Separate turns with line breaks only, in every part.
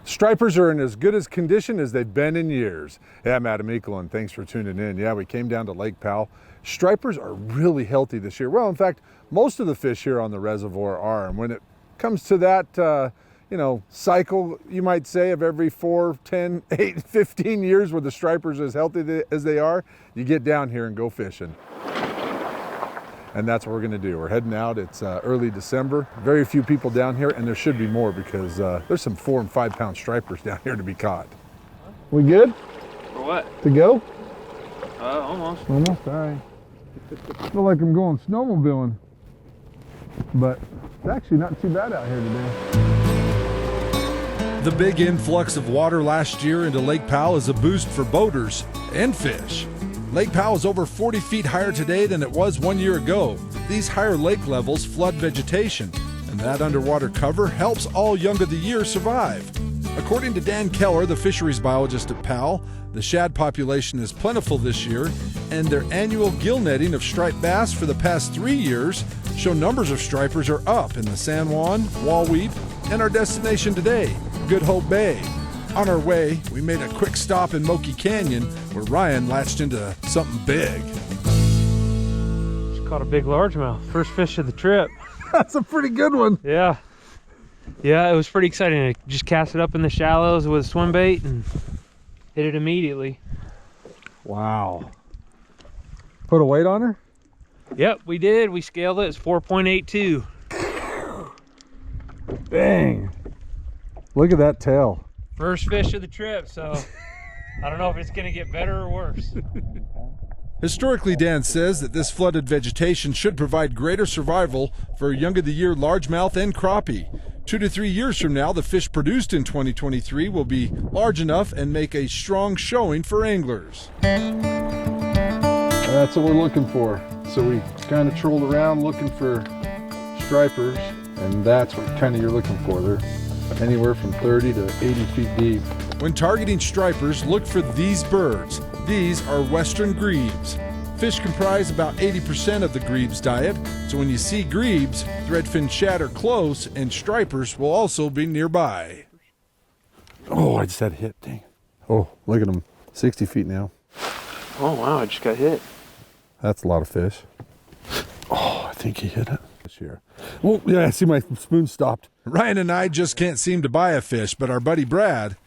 Stripers are in as good as condition as they've been in years. Yeah, I'm Adam Eaklund. Thanks for tuning in. Yeah, we came down to Lake Powell. Stripers are really healthy this year. Well, in fact, most of the fish here on the reservoir are. And when it comes to that, cycle, you might say, of every 4, 10, 8, 15 years where the stripers are as healthy as they are, you get down here and go fishing. And that's what we're gonna do. We're heading out. It's early December. Very few people down here, and there should be more because there's some 4 and 5 pound stripers down here to be caught. We good?
For what?
To go?
Almost.
Almost, all right. Feel like I'm going snowmobiling, but it's actually not too bad out here today.
The big influx of water last year into Lake Powell is a boost for boaters and fish. Lake Powell is over 40 feet higher today than it was 1 year ago. These higher lake levels flood vegetation, and that underwater cover helps all young of the year survive. According to Dan Keller, the fisheries biologist at Powell, the shad population is plentiful this year, and their annual gill netting of striped bass for the past 3 years show numbers of stripers are up in the San Juan, Wall-Weep, and our destination today, Good Hope Bay. On our way, we made a quick stop in Moki Canyon where Ryan latched into something big.
Just caught a big largemouth. First fish of the trip.
That's a pretty good one.
Yeah. Yeah, it was pretty exciting. I just cast it up in the shallows with a swim bait and hit it immediately.
Wow. Put a weight on her?
Yep, we did. We scaled it. It's 4.82.
Dang. Look at that tail.
First fish of the trip, so I don't know if it's going to get better or worse.
Historically, Dan says that this flooded vegetation should provide greater survival for young of the year largemouth and crappie. 2 to 3 years from now, the fish produced in 2023 will be large enough and make a strong showing for anglers.
That's what we're looking for. So we kind of trolled around looking for stripers, and that's what kind of you're looking for. They're anywhere from 30 to 80 feet deep.
When targeting stripers, look for these birds. These are western grebes. Fish comprise about 80% of the grebe's diet, so when you see grebes, threadfin shad are close, and stripers will also be nearby.
Oh, I just had a hit, dang. Oh, look at them, 60 feet now.
Oh, wow, I just got hit.
That's a lot of fish. Oh, I think he hit it this year. Oh, yeah, I see my spoon stopped.
Ryan and I just can't seem to buy a fish, but our buddy Brad,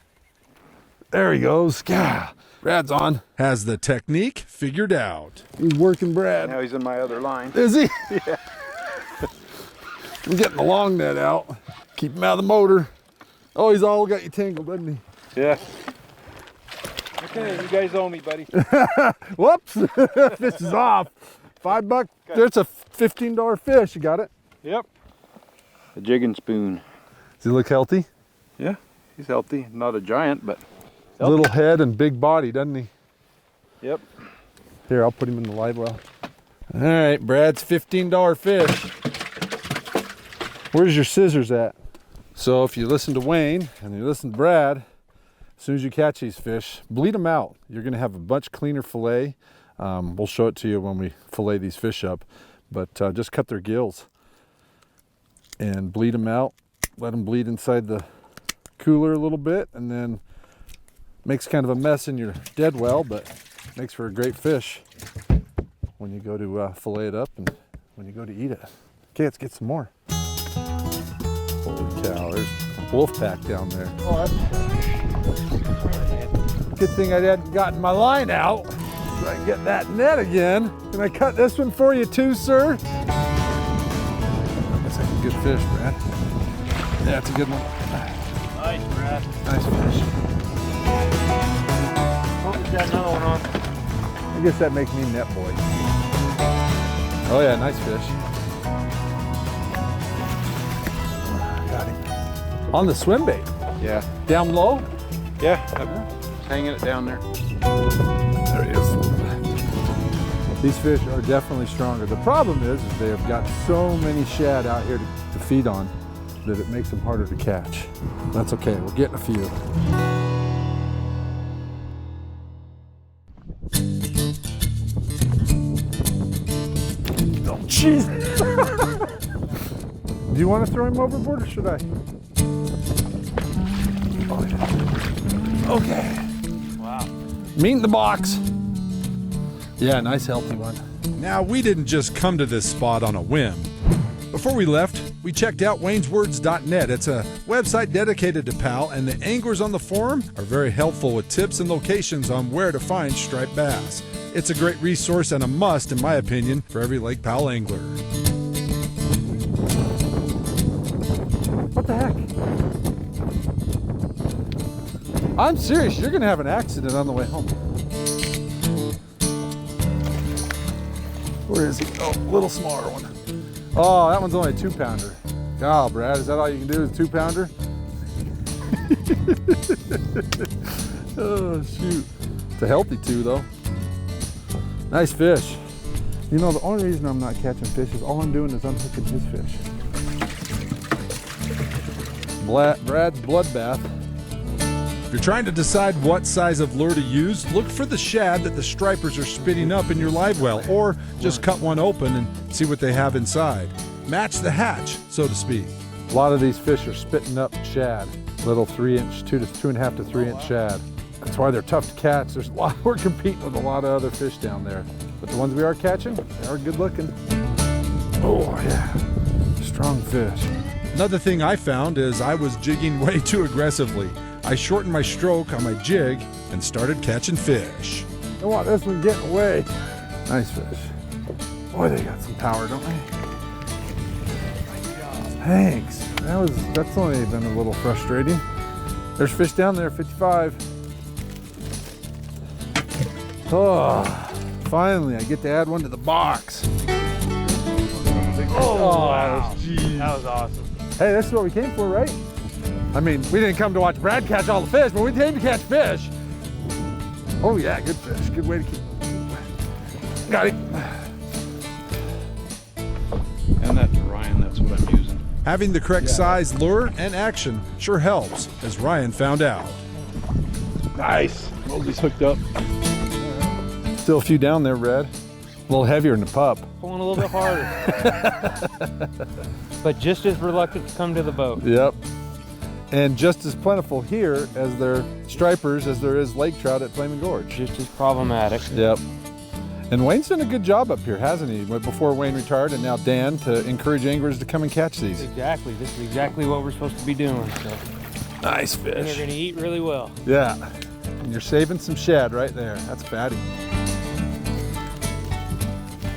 there he goes. Yeah, Brad's on.
Has the technique figured out.
He's working Brad.
Now he's in my other line.
Is he?
Yeah.
I'm getting the long net out. Keep him out of the motor. Oh, he's all got you tangled, doesn't he?
Yeah. Okay, you guys owe me, buddy.
Whoops, fish is off. $5. There's a $15 fish. You got it?
Yep. A jigging spoon.
Does he look healthy?
Yeah, he's healthy. Not a giant, but healthy.
Little head and big body, doesn't he?
Yep.
Here, I'll put him in the live well. All right, Brad's $15 fish. Where's your scissors at? So if you listen to Wayne and you listen to Brad, as soon as you catch these fish, bleed them out. You're gonna have a much cleaner fillet. We'll show it to you when we fillet these fish up, but just cut their gills and bleed them out. Let them bleed inside the cooler a little bit, and then makes kind of a mess in your dead well, but makes for a great fish when you go to fillet it up and when you go to eat it. Okay, let's get some more. Holy cow, there's a wolf pack down there. Oh, good thing I hadn't gotten my line out so I can get that net again. Can I cut this one for you too, sir? That's like a good fish, Brad. Yeah, it's a good one.
Nice, Brad.
Nice fish.
Oh, he's got another one on.
I guess that makes me net boy. Oh yeah, nice fish. Got him. On the swim bait.
Yeah.
Down low?
Yeah. I'm hanging it down there.
There he is. These fish are definitely stronger. The problem is they have got so many shad out here to feed on that it makes them harder to catch. That's okay, we're getting a few. Oh, jeez. Do you want to throw him overboard or should I? Oh, yeah. Okay.
Wow.
Meat in the box. Yeah, nice healthy one.
Now, we didn't just come to this spot on a whim. Before we left, we checked out wayneswords.net. It's a website dedicated to Powell, and the anglers on the forum are very helpful with tips and locations on where to find striped bass. It's a great resource and a must, in my opinion, for every Lake Powell angler.
What the heck? I'm serious, you're gonna have an accident on the way home. Where is he? Oh, little smaller one. Oh, that one's only a 2-pounder. God, Brad, is that all you can do is a 2-pounder? Oh, shoot. It's a healthy 2, though. Nice fish. You know, the only reason I'm not catching fish is all I'm doing is unhooking his fish. Brad's bloodbath.
If you're trying to decide what size of lure to use, look for the shad that the stripers are spitting up in your live well, or just cut one open and see what they have inside. Match the hatch, so to speak.
A lot of these fish are spitting up shad. Little 3-inch, 2.5 to 3-inch shad. That's why they're tough to catch. There's a lot, we're competing with a lot of other fish down there. But the ones we are catching, they are good looking. Oh yeah, strong fish.
Another thing I found is I was jigging way too aggressively. I shortened my stroke on my jig and started catching fish.
I want this one getting away. Nice fish. Boy, they got some power, don't they? Thanks. That's only been a little frustrating. There's fish down there, 55. Oh, finally, I get to add one to the box.
Oh, wow.
Geez.
That was awesome.
Hey, this is what we came for, right? I mean, we didn't come to watch Brad catch all the fish, but we came to catch fish. Oh yeah, good fish. Good way to keep. Got it.
And that to Ryan, that's what I'm using.
Having the correct size lure and action sure helps, as Ryan found out.
Nice. Mosey's hooked up.
Still a few down there, Brad. A little heavier than the pup.
Pulling a little bit harder. But just as reluctant to come to the boat.
Yep. And just as plentiful here as their stripers as there is lake trout at Flaming Gorge.
Just as problematic.
Yep. And Wayne's done a good job up here, hasn't he? Before Wayne retired, and now Dan, to encourage anglers to come and catch these.
Exactly. This is exactly what we're supposed to be doing. So.
Nice
And they're
fish.
going to eat really well.
Yeah. And you're saving some shad right there. That's fatty.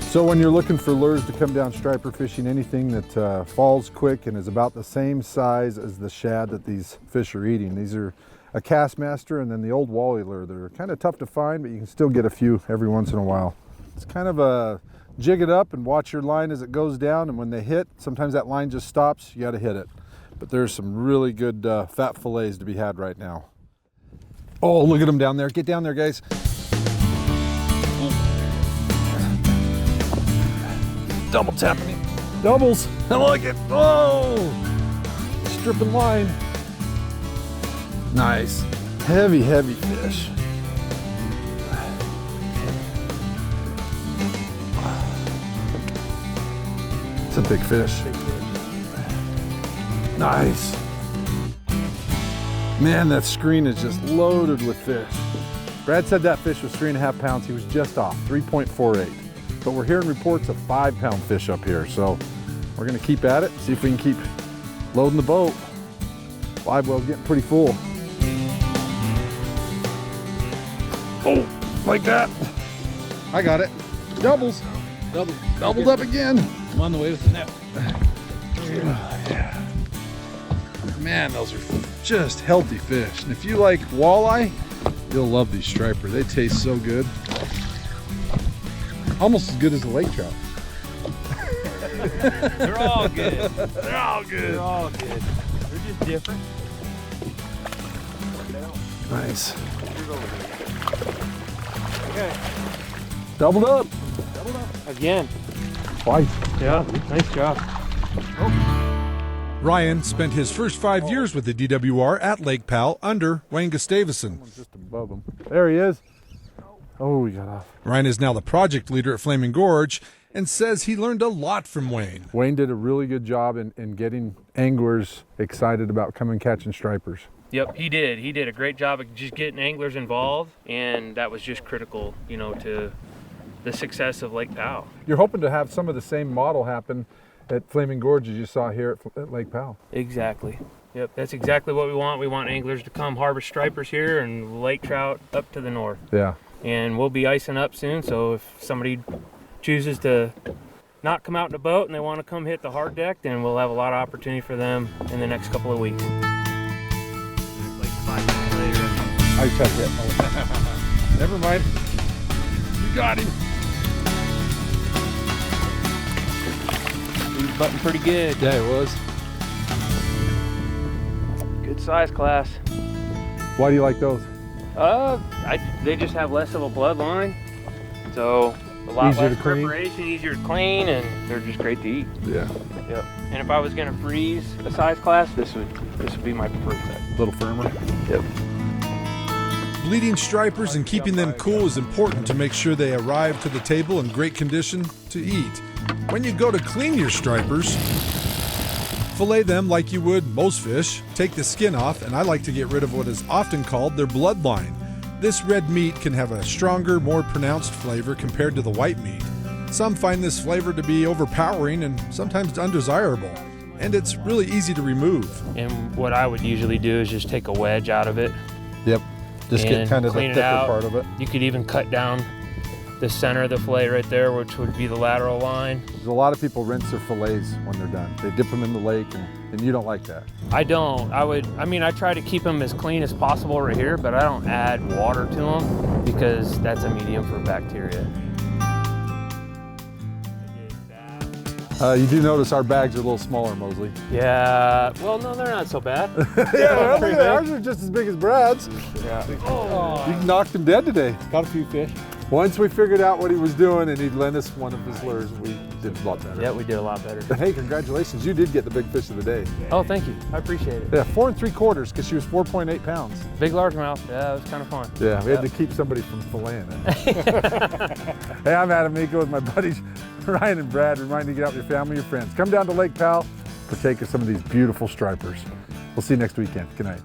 So when you're looking for lures to come down striper fishing, anything that falls quick and is about the same size as the shad that these fish are eating. These are a Castmaster and then the old Wally lure. They're kind of tough to find, but you can still get a few every once in a while. It's kind of a jig it up and watch your line as it goes down, and when they hit, sometimes that line just stops, you got to hit it. But there's some really good fat fillets to be had right now. Oh, look at them down there. Get down there, guys. Double tapping it. Doubles. I like it. Oh! Stripping line. Nice. Heavy, heavy fish. It's a big fish. Nice. Man, that screen is just loaded with fish. Brad said that fish was 3.5 pounds. He was just off, 3.48. But we're hearing reports of 5-pound fish up here, so we're gonna keep at it, see if we can keep loading the boat. Live well's getting pretty full. Oh, like that. I got it. Doubles. Doubled up again.
I'm on the way with the net.
Yeah. Man, those are just healthy fish. And if you like walleye, you'll love these striper. They taste so good. Almost as good as the lake trout.
They're all good.
They're all good.
They're all good. They're just different.
Nice.
Okay.
Doubled up.
Again.
Twice.
Yeah, nice job.
Ryan spent his first 5 years with the DWR at Lake Powell under Wayne Gustavson.
Just above him. There he is. Oh, he got off.
Ryan is now the project leader at Flaming Gorge and says he learned a lot from Wayne.
Wayne did a really good job in getting anglers excited about coming catching stripers.
Yep, he did. He did a great job of just getting anglers involved, and that was just critical, you know, to the success of Lake Powell.
You're hoping to have some of the same model happen at Flaming Gorge as you saw here at Lake Powell.
Exactly. Yep, that's exactly what we want. We want anglers to come harvest stripers here and lake trout up to the north.
Yeah.
And we'll be icing up soon, so if somebody chooses to not come out in a boat and they want to come hit the hard deck, then we'll have a lot of opportunity for them in the next couple of weeks. Like 5 minutes later.
I checked it. Never mind. You got him.
He was butting pretty good.
Yeah, it was.
Good size class.
Why do you like those?
They just have less of a bloodline, so a lot
Easier
less
to clean.
preparation, easier to clean, and they're just great to eat.
Yeah.
Yep. And if I was gonna freeze a size class, this would be my preferred size.
A little firmer.
Yep.
Bleeding stripers and keeping them cool is important to make sure they arrive to the table in great condition to eat. When you go to clean your stripers, fillet them like you would most fish, take the skin off, and I like to get rid of what is often called their bloodline. This red meat can have a stronger, more pronounced flavor compared to the white meat. Some find this flavor to be overpowering and sometimes undesirable, and it's really easy to remove.
And what I would usually do is just take a wedge out of it.
Yep. Just get
and
kind of the
clean it
thicker
out.
part of it.
You could even cut down the center of the fillet right there, which would be the lateral line.
There's a lot of people rinse their fillets when they're done. They dip them in the lake, and you don't like that.
I don't. I try to keep them as clean as possible right here, but I don't add water to them because that's a medium for bacteria.
You do notice our bags are a little smaller, Mosley.
Yeah, well, no, they're not so bad.
Yeah, well, look at that. Ours are just as big as Brad's.
Yeah.
You knocked him dead today.
Got a few fish.
Once we figured out what he was doing and he'd lend us one of his lures, we did a lot better.
Yeah, we did a lot better.
But hey, congratulations. You did get the big fish of the day.
Oh, thank you. I appreciate it.
Yeah, 4 3/4 because she was 4.8 pounds.
Big largemouth. Yeah, it was kind of fun.
Yeah, we had to keep somebody from filleting it. Hey, I'm Adam Miko with my buddies Ryan and Brad, reminding you to get out with your family, your friends. Come down to Lake Powell, partake of some of these beautiful stripers. We'll see you next weekend. Good night.